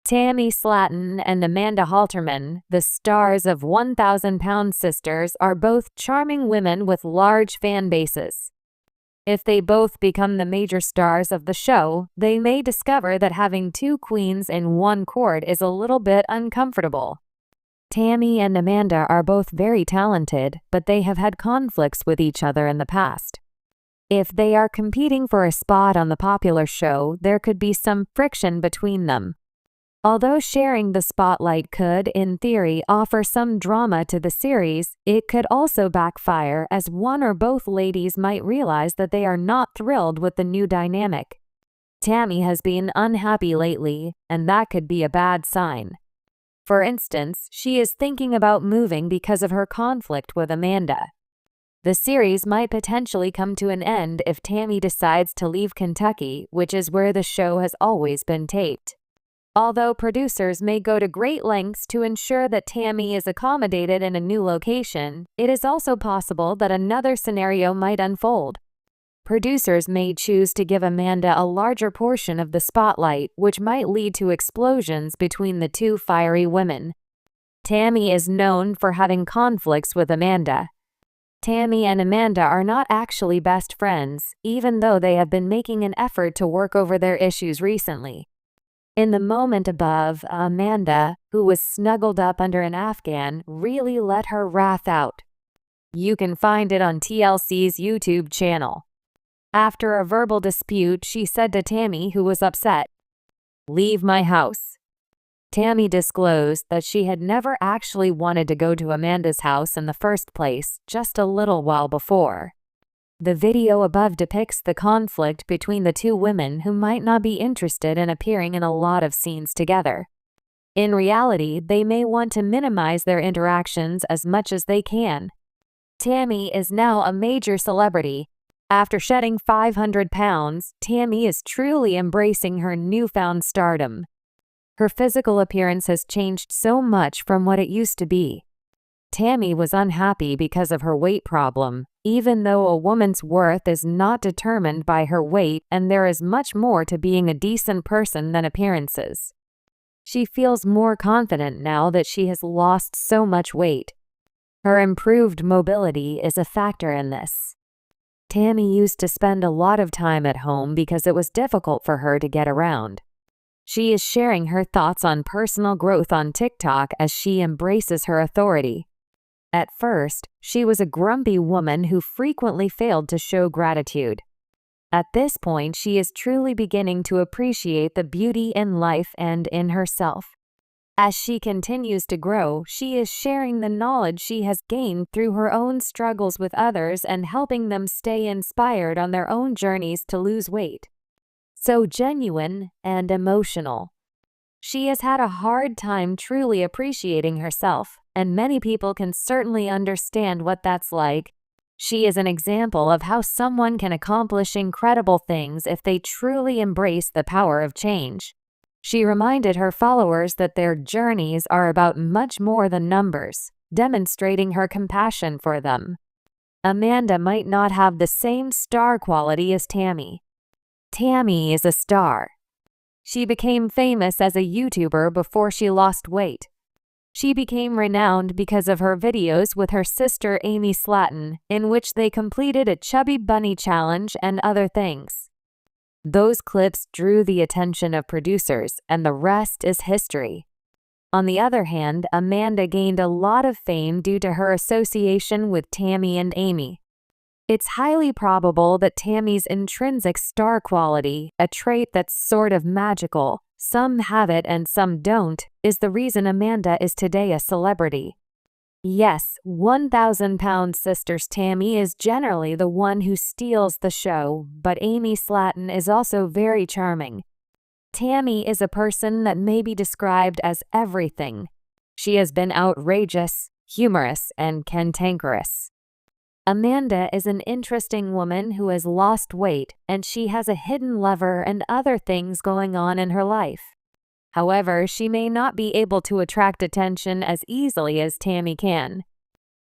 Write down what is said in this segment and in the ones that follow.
Tammy Slatton and Amanda Halterman, the stars of 1,000-Pound Sisters, are both charming women with large fan bases. If they both become the major stars of the show, they may discover that having two queens in one court is a little bit uncomfortable. Tammy and Amanda are both very talented, but they have had conflicts with each other in the past. If they are competing for a spot on the popular show, there could be some friction between them. Although sharing the spotlight could, in theory, offer some drama to the series, it could also backfire, as one or both ladies might realize that they are not thrilled with the new dynamic. Tammy has been unhappy lately, and that could be a bad sign. For instance, she is thinking about moving because of her conflict with Amanda. The series might potentially come to an end if Tammy decides to leave Kentucky, which is where the show has always been taped. Although producers may go to great lengths to ensure that Tammy is accommodated in a new location, it is also possible that another scenario might unfold. Producers may choose to give Amanda a larger portion of the spotlight, which might lead to explosions between the two fiery women. Tammy is known for having conflicts with Amanda. Tammy and Amanda are not actually best friends, even though they have been making an effort to work over their issues recently. In the moment above, Amanda, who was snuggled up under an Afghan, really let her wrath out. You can find it on TLC's YouTube channel. After a verbal dispute, she said to Tammy, who was upset, "Leave my house." Tammy disclosed that she had never actually wanted to go to Amanda's house in the first place, just a little while before. The video above depicts the conflict between the two women who might not be interested in appearing in a lot of scenes together. In reality, they may want to minimize their interactions as much as they can. Tammy is now a major celebrity. After shedding 500 pounds, Tammy is truly embracing her newfound stardom. Her physical appearance has changed so much from what it used to be. Tammy was unhappy because of her weight problem, even though a woman's worth is not determined by her weight, and there is much more to being a decent person than appearances. She feels more confident now that she has lost so much weight. Her improved mobility is a factor in this. Tammy used to spend a lot of time at home because it was difficult for her to get around. She is sharing her thoughts on personal growth on TikTok as she embraces her authority. At first, she was a grumpy woman who frequently failed to show gratitude. At this point, she is truly beginning to appreciate the beauty in life and in herself. As she continues to grow, she is sharing the knowledge she has gained through her own struggles with others and helping them stay inspired on their own journeys to lose weight. So genuine and emotional. She has had a hard time truly appreciating herself, and many people can certainly understand what that's like. She is an example of how someone can accomplish incredible things if they truly embrace the power of change. She reminded her followers that their journeys are about much more than numbers, demonstrating her compassion for them. Amanda might not have the same star quality as Tammy. Tammy is a star. She became famous as a YouTuber before she lost weight. She became renowned because of her videos with her sister Amy Slatton, in which they completed a chubby bunny challenge and other things. Those clips drew the attention of producers, and the rest is history. On the other hand, Amanda gained a lot of fame due to her association with Tammy and Amy. It's highly probable that Tammy's intrinsic star quality, a trait that's sort of magical, some have it and some don't, is the reason Amanda is today a celebrity. Yes, 1,000-Pound Sisters Tammy is generally the one who steals the show, but Amy Slatton is also very charming. Tammy is a person that may be described as everything. She has been outrageous, humorous, and cantankerous. Amanda is an interesting woman who has lost weight, and she has a hidden lover and other things going on in her life. However, she may not be able to attract attention as easily as Tammy can.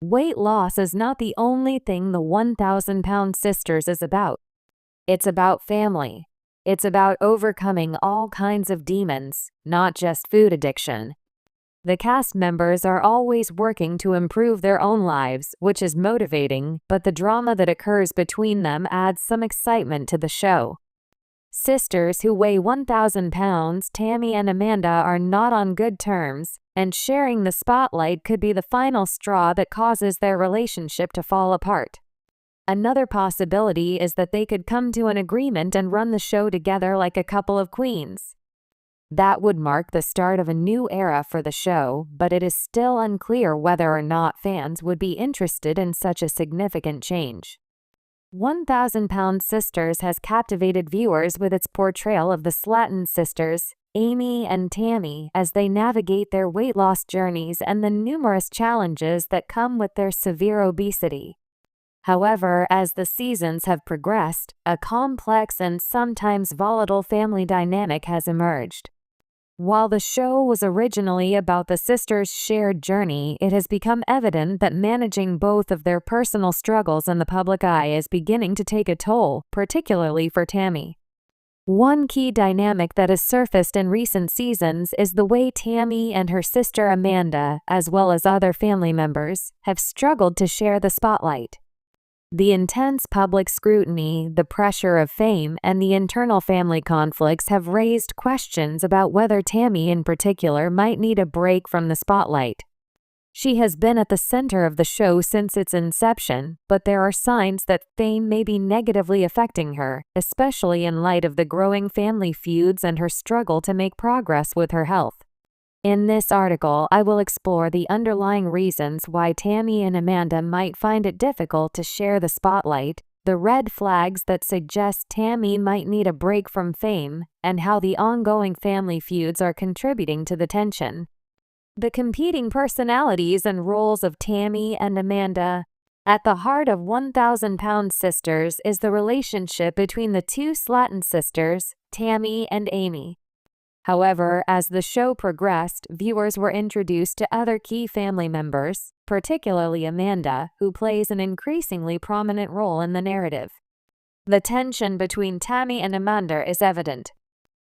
Weight loss is not the only thing the 1,000-Pound Sisters is about. It's about family. It's about overcoming all kinds of demons, not just food addiction. The cast members are always working to improve their own lives, which is motivating, but the drama that occurs between them adds some excitement to the show. Sisters who weigh 1,000 pounds, Tammy and Amanda, are not on good terms, and sharing the spotlight could be the final straw that causes their relationship to fall apart. Another possibility is that they could come to an agreement and run the show together like a couple of queens. That would mark the start of a new era for the show, but it is still unclear whether or not fans would be interested in such a significant change. 1,000 Pound Sisters has captivated viewers with its portrayal of the Slatton sisters, Amy and Tammy, as they navigate their weight loss journeys and the numerous challenges that come with their severe obesity. However, as the seasons have progressed, a complex and sometimes volatile family dynamic has emerged. While the show was originally about the sisters' shared journey, it has become evident that managing both of their personal struggles in the public eye is beginning to take a toll, particularly for Tammy. One key dynamic that has surfaced in recent seasons is the way Tammy and her sister Amanda, as well as other family members, have struggled to share the spotlight. The intense public scrutiny, the pressure of fame, and the internal family conflicts have raised questions about whether Tammy in particular might need a break from the spotlight. She has been at the center of the show since its inception, but there are signs that fame may be negatively affecting her, especially in light of the growing family feuds and her struggle to make progress with her health. In this article, I will explore the underlying reasons why Tammy and Amanda might find it difficult to share the spotlight, the red flags that suggest Tammy might need a break from fame, and how the ongoing family feuds are contributing to the tension. The competing personalities and roles of Tammy and Amanda. At the heart of 1,000 Pound Sisters is the relationship between the two Slatton sisters, Tammy and Amy. However, as the show progressed, viewers were introduced to other key family members, particularly Amanda, who plays an increasingly prominent role in the narrative. The tension between Tammy and Amanda is evident.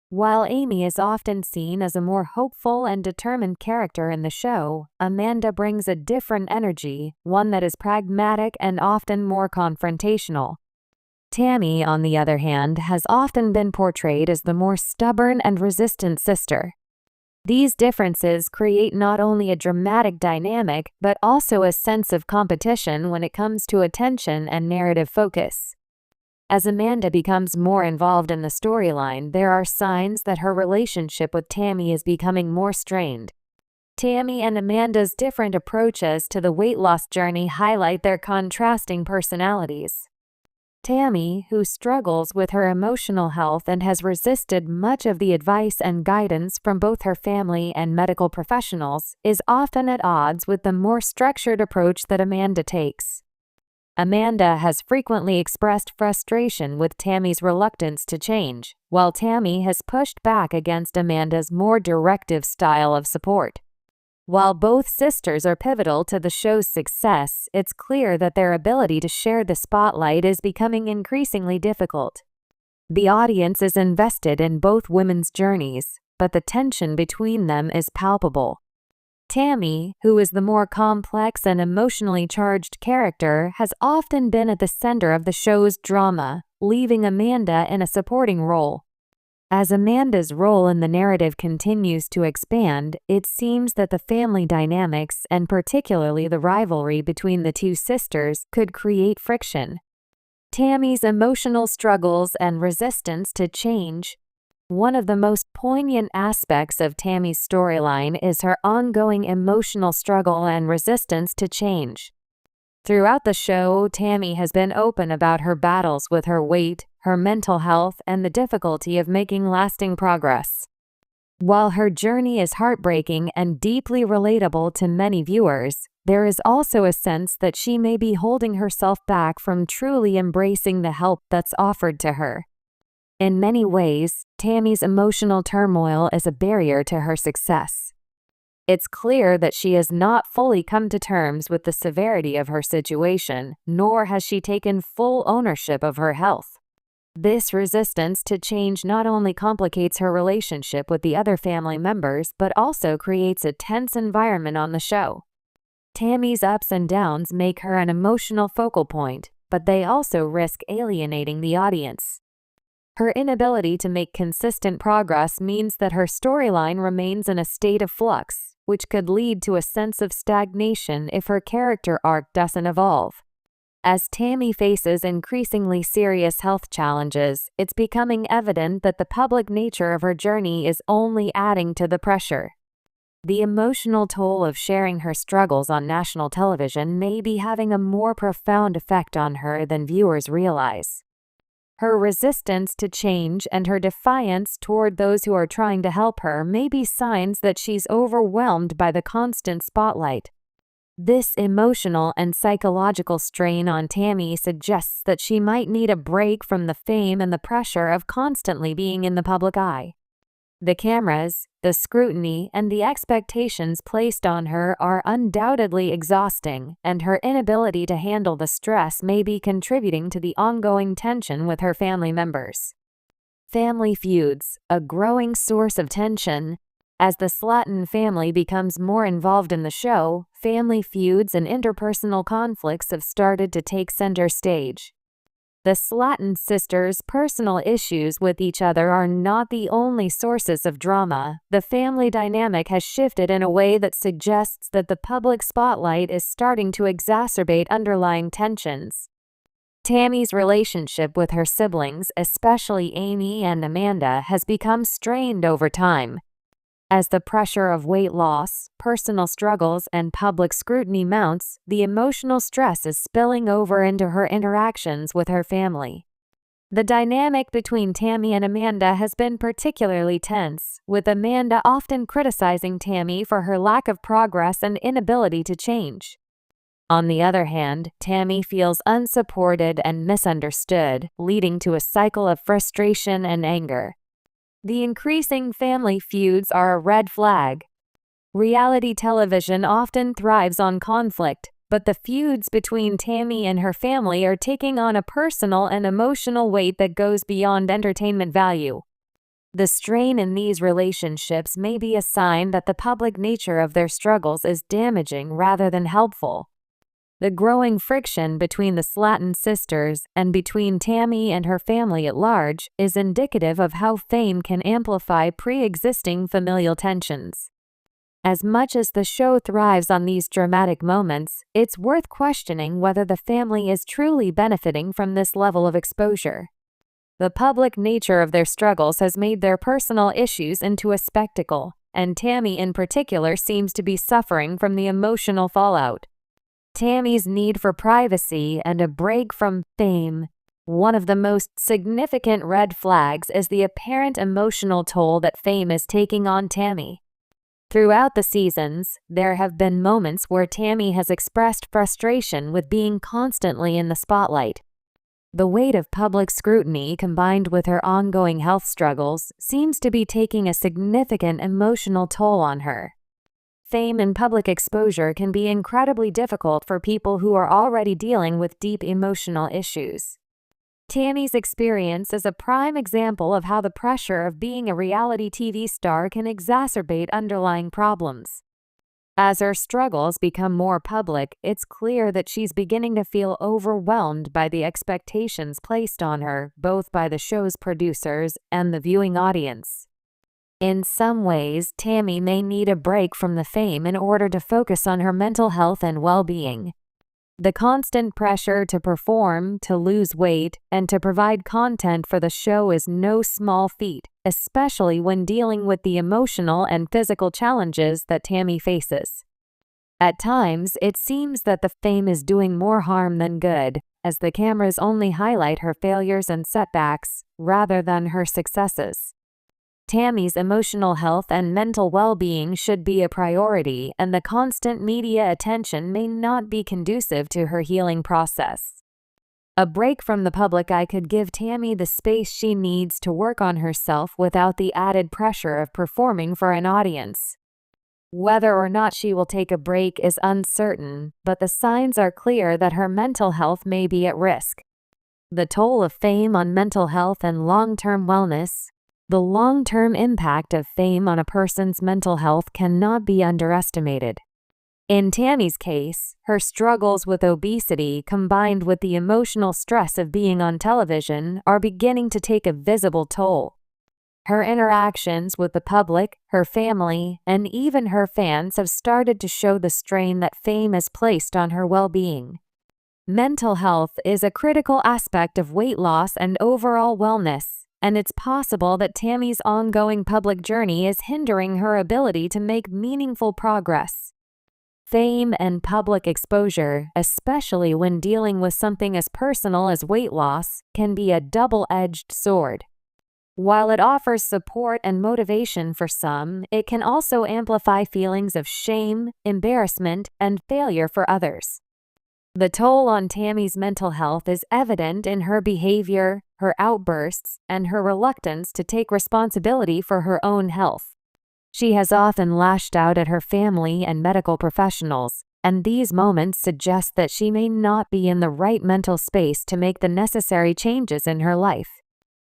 While Amy is often seen as a more hopeful and determined character in the show, Amanda brings a different energy, one that is pragmatic and often more confrontational. Tammy, on the other hand, has often been portrayed as the more stubborn and resistant sister. These differences create not only a dramatic dynamic, but also a sense of competition when it comes to attention and narrative focus. As Amanda becomes more involved in the storyline, there are signs that her relationship with Tammy is becoming more strained. Tammy and Amanda's different approaches to the weight loss journey highlight their contrasting personalities. Tammy, who struggles with her emotional health and has resisted much of the advice and guidance from both her family and medical professionals, is often at odds with the more structured approach that Amanda takes. Amanda has frequently expressed frustration with Tammy's reluctance to change, while Tammy has pushed back against Amanda's more directive style of support. While both sisters are pivotal to the show's success, it's clear that their ability to share the spotlight is becoming increasingly difficult. The audience is invested in both women's journeys, but the tension between them is palpable. Tammy, who is the more complex and emotionally charged character, has often been at the center of the show's drama, leaving Amanda in a supporting role. As Amanda's role in the narrative continues to expand, it seems that the family dynamics, and particularly the rivalry between the two sisters, could create friction. Tammy's emotional struggles and resistance to change. One of the most poignant aspects of Tammy's storyline is her ongoing emotional struggle and resistance to change. Throughout the show, Tammy has been open about her battles with her weight, her mental health, and the difficulty of making lasting progress. While her journey is heartbreaking and deeply relatable to many viewers, there is also a sense that she may be holding herself back from truly embracing the help that's offered to her. In many ways, Tammy's emotional turmoil is a barrier to her success. It's clear that she has not fully come to terms with the severity of her situation, nor has she taken full ownership of her health. This resistance to change not only complicates her relationship with the other family members but also creates a tense environment on the show. Tammy's ups and downs make her an emotional focal point, but they also risk alienating the audience. Her inability to make consistent progress means that her storyline remains in a state of flux, which could lead to a sense of stagnation if her character arc doesn't evolve. As Tammy faces increasingly serious health challenges, it's becoming evident that the public nature of her journey is only adding to the pressure. The emotional toll of sharing her struggles on national television may be having a more profound effect on her than viewers realize. Her resistance to change and her defiance toward those who are trying to help her may be signs that she's overwhelmed by the constant spotlight. This emotional and psychological strain on Tammy suggests that she might need a break from the fame and the pressure of constantly being in the public eye. The cameras, the scrutiny, and the expectations placed on her are undoubtedly exhausting, and her inability to handle the stress may be contributing to the ongoing tension with her family members. Family feuds, a growing source of tension. As the Slatton family becomes more involved in the show, family feuds and interpersonal conflicts have started to take center stage. The Slatton sisters' personal issues with each other are not the only sources of drama. The family dynamic has shifted in a way that suggests that the public spotlight is starting to exacerbate underlying tensions. Tammy's relationship with her siblings, especially Amy and Amanda, has become strained over time. As the pressure of weight loss, personal struggles, and public scrutiny mounts, the emotional stress is spilling over into her interactions with her family. The dynamic between Tammy and Amanda has been particularly tense, with Amanda often criticizing Tammy for her lack of progress and inability to change. On the other hand, Tammy feels unsupported and misunderstood, leading to a cycle of frustration and anger. The increasing family feuds are a red flag. Reality television often thrives on conflict, but the feuds between Tammy and her family are taking on a personal and emotional weight that goes beyond entertainment value. The strain in these relationships may be a sign that the public nature of their struggles is damaging rather than helpful. The growing friction between the Slatton sisters and between Tammy and her family at large is indicative of how fame can amplify pre-existing familial tensions. As much as the show thrives on these dramatic moments, it's worth questioning whether the family is truly benefiting from this level of exposure. The public nature of their struggles has made their personal issues into a spectacle, and Tammy in particular seems to be suffering from the emotional fallout. Tammy's need for privacy and a break from fame. One of the most significant red flags is the apparent emotional toll that fame is taking on Tammy. Throughout the seasons, there have been moments where Tammy has expressed frustration with being constantly in the spotlight. The weight of public scrutiny combined with her ongoing health struggles seems to be taking a significant emotional toll on her. Fame and public exposure can be incredibly difficult for people who are already dealing with deep emotional issues. Tammy's experience is a prime example of how the pressure of being a reality TV star can exacerbate underlying problems. As her struggles become more public, it's clear that she's beginning to feel overwhelmed by the expectations placed on her, both by the show's producers and the viewing audience. In some ways, Tammy may need a break from the fame in order to focus on her mental health and well-being. The constant pressure to perform, to lose weight, and to provide content for the show is no small feat, especially when dealing with the emotional and physical challenges that Tammy faces. At times, it seems that the fame is doing more harm than good, as the cameras only highlight her failures and setbacks, rather than her successes. Tammy's emotional health and mental well-being should be a priority, and the constant media attention may not be conducive to her healing process. A break from the public eye could give Tammy the space she needs to work on herself without the added pressure of performing for an audience. Whether or not she will take a break is uncertain, but the signs are clear that her mental health may be at risk. The toll of fame on mental health and long-term wellness. The long-term impact of fame on a person's mental health cannot be underestimated. In Tammy's case, her struggles with obesity combined with the emotional stress of being on television are beginning to take a visible toll. Her interactions with the public, her family, and even her fans have started to show the strain that fame has placed on her well-being. Mental health is a critical aspect of weight loss and overall wellness, and it's possible that Tammy's ongoing public journey is hindering her ability to make meaningful progress. Fame and public exposure, especially when dealing with something as personal as weight loss, can be a double-edged sword. While it offers support and motivation for some, it can also amplify feelings of shame, embarrassment, and failure for others. The toll on Tammy's mental health is evident in her behavior, her outbursts, and her reluctance to take responsibility for her own health. She has often lashed out at her family and medical professionals, and these moments suggest that she may not be in the right mental space to make the necessary changes in her life.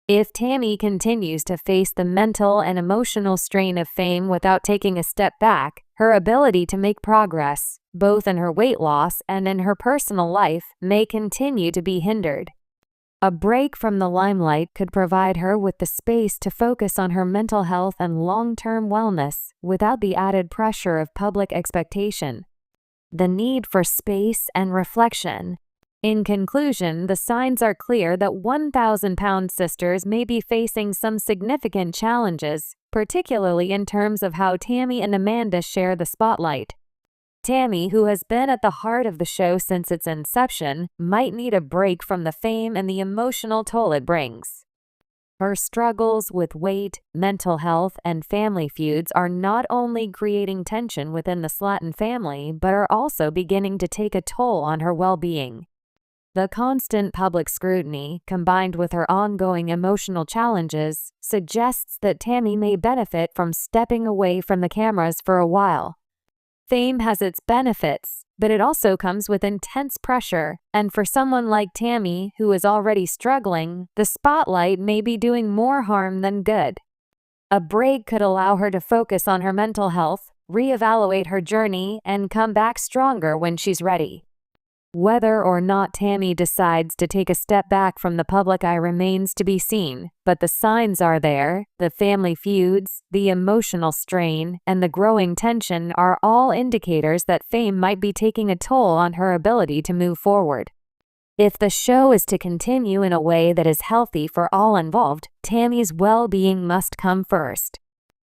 If Tammy continues to face the mental and emotional strain of fame without taking a step back, her ability to make progress, both in her weight loss and in her personal life, may continue to be hindered. A break from the limelight could provide her with the space to focus on her mental health and long-term wellness without the added pressure of public expectation. The need for space and reflection. In conclusion, the signs are clear that 1,000-pound sisters may be facing some significant challenges, particularly in terms of how Tammy and Amanda share the spotlight. Tammy, who has been at the heart of the show since its inception, might need a break from the fame and the emotional toll it brings. Her struggles with weight, mental health, and family feuds are not only creating tension within the Slatton family, but are also beginning to take a toll on her well-being. The constant public scrutiny, combined with her ongoing emotional challenges, suggests that Tammy may benefit from stepping away from the cameras for a while. Fame has its benefits, but it also comes with intense pressure, and for someone like Tammy, who is already struggling, the spotlight may be doing more harm than good. A break could allow her to focus on her mental health, reevaluate her journey, and come back stronger when she's ready. Whether or not Tammy decides to take a step back from the public eye remains to be seen, but the signs are there. The family feuds, the emotional strain, and the growing tension are all indicators that fame might be taking a toll on her ability to move forward. If the show is to continue in a way that is healthy for all involved, Tammy's well-being must come first.